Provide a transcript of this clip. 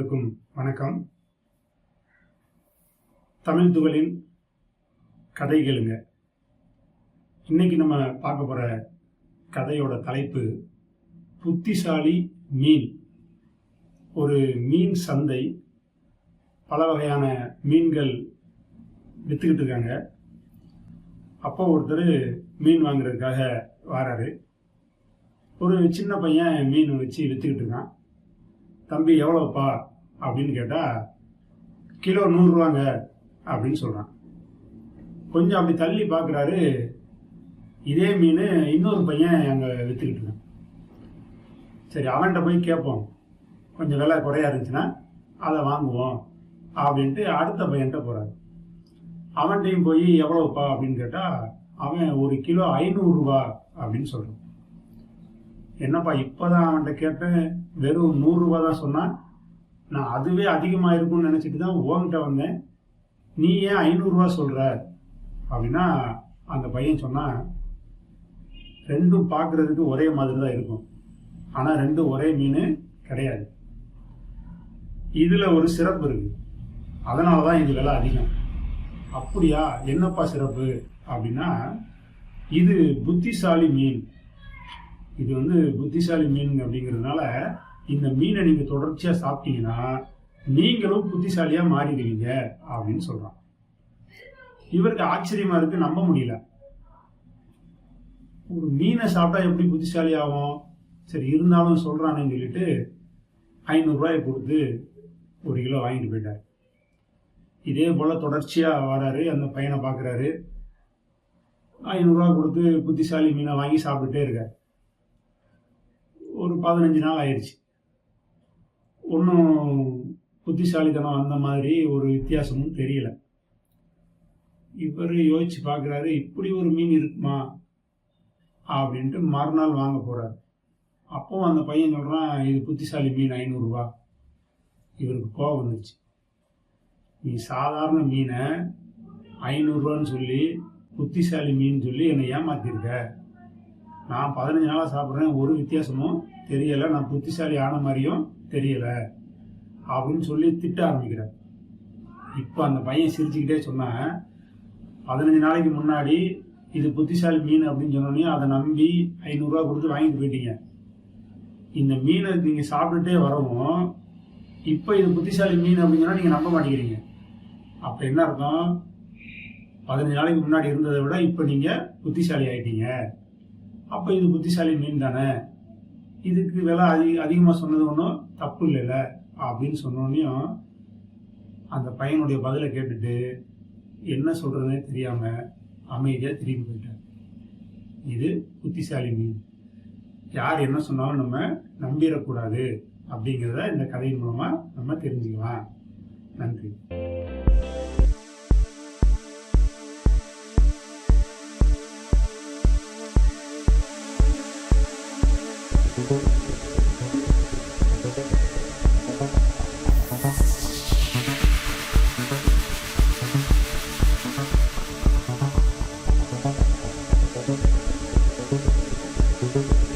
அனைவருக்கும் வணக்கம். தமிழ் துகளின் கதை கேளுங்க. இன்னைக்கு நம்ம பார்க்க போற கதையோட தலைப்பு புத்திசாலி மீன். ஒரு மீன் சந்தை, பல வகையான மீன்கள் வித்துக்கிட்டு இருக்காங்க. அப்போ ஒருத்தர் மீன் வாங்குறதுக்காக வராரு. ஒரு சின்ன பையன் மீன் வச்சு வித்துக்கிட்டு இருக்கான். தம்பி எவ்வளோப்பா அப்படின்னு கேட்டால், கிலோ 100 ரூபாங்க அப்படின்னு சொல்கிறான். கொஞ்சம் அப்படி தள்ளி பார்க்குறாரு. இதே மீன் இன்னொரு பையன் அங்கே விற்றுக்கிட்டு இருக்கான். சரி, அவன்கிட்ட போய் கேட்போம், கொஞ்சம் விலை குறையா இருந்துச்சுன்னா அதை வாங்குவோம் அப்படின்ட்டு அடுத்த பையன்கிட்ட போகிறாரு. அவன்கிட்டையும் போய் எவ்வளோப்பா அப்படின்னு கேட்டால், அவன் ஒரு கிலோ 500 ரூபா அப்படின்னு சொல்கிறான். என்னப்பா இப்போதான் அவன்கிட்ட கேட்டேன், வெறும் 100 ரூபா தான் சொன்னான். நான் அதுவே அதிகமாக இருக்கும்னு நினச்சிட்டு தான் உங்ககிட்ட வந்தேன். நீ ஏன் 500 ரூபா சொல்கிற அப்படின்னா, அந்த பையன் சொன்னான், ரெண்டும் பார்க்குறதுக்கு ஒரே மாதிரி தான் இருக்கும், ஆனால் ரெண்டும் ஒரே மீன் கிடையாது. இதில் ஒரு சிறப்பு இருக்கு, அதனால தான் இது விலை அதிகம். அப்படியா, என்னப்பா சிறப்பு அப்படின்னா, இது புத்திசாலி மீன். இது புத்திசாலி மீன் அப்படிங்கிறதுனால இந்த மீனை நீங்க தொடர்ச்சியா சாப்பிட்டீங்கன்னா நீங்களும் புத்திசாலியா மாறிடுவீங்க அப்படின்னு சொல்றான். இவருக்கு ஆச்சரியமா இருக்கு, நம்ப முடியல. ஒரு மீனை சாப்பிட்டா எப்படி புத்திசாலி ஆகும்? சரி, இருந்தாலும் சொல்றானேன்னு சொல்லிட்டு 500 ரூபாயை கொடுத்து 1 கிலோ வாங்கிட்டு போயிட்டார். இதே போல தொடர்ச்சியா வராரு. அந்த பையனை பாக்குறாரு. 500 ரூபா கொடுத்து புத்திசாலி மீனை வாங்கி சாப்பிட்டுட்டே இருக்காரு. ஒரு 15 நாள் ஆயிடுச்சு. ஒன்றும் புத்திசாலித்தனம் அந்த மாதிரி ஒரு வித்தியாசமும் தெரியல. இவர் யோசிச்சு பார்க்குறாரு, இப்படி ஒரு மீன் இருக்குமா அப்படின்ட்டு மறுநாள் வாங்க போறாரு. அப்போ அந்த பையன் சொல்றான், இது புத்திசாலி மீன் 500 ரூபா. இவருக்கு கோபம் வந்துச்சு. நீ சாதாரண மீனை 500 ரூபான்னு சொல்லி புத்திசாலி மீன் சொல்லி என்னை ஏமாத்திருக்க. நான் 15 நாளாக சாப்பிட்றேன், ஒரு வித்தியாசமும் தெரியலை, நான் புத்திசாலி ஆன மாதிரியும் தெரியலை அப்படின்னு சொல்லி திட்ட ஆரம்பிக்கிறார். இப்போ அந்த பையன் சிரிச்சுக்கிட்டே சொன்னான், 15 நாளைக்கு முன்னாடி இது புத்திசாலி மீன் அப்படின்னு சொன்னோன்னே அதை நம்பி 500 ரூபா கொடுத்து வாங்கிட்டு போயிட்டீங்க. இந்த மீனை நீங்கள் சாப்பிட்டுட்டே வரவும் இப்போ இது புத்திசாலி மீன் அப்படின்னு சொன்னால் நீங்கள் நம்ப மாட்டேங்கிறீங்க. அப்போ என்ன அர்த்தம்? 15 நாளைக்கு முன்னாடி இருந்ததை விட இப்போ நீங்கள் புத்திசாலி ஆயிட்டீங்க. அப்போ இது புத்திசாலி மீன் தானே, இதுக்கு விலை அதிகமாக சொன்னது ஒன்றும் தப்பு இல்லைல்ல அப்படின்னு சொன்னோன்னையும் அந்த பையனுடைய பதிலை கேட்டுட்டு என்ன சொல்றதுன்னே தெரியாம அமைதியாக திரும்பி போயிட்டார். இது புத்திசாலி மீன். யார் என்ன சொன்னாலும் நம்ம நம்பிடக்கூடாது அப்படிங்கிறத இந்த கதையின் மூலமா நம்ம தெரிஞ்சுக்கலாம். நன்றி. Thank you.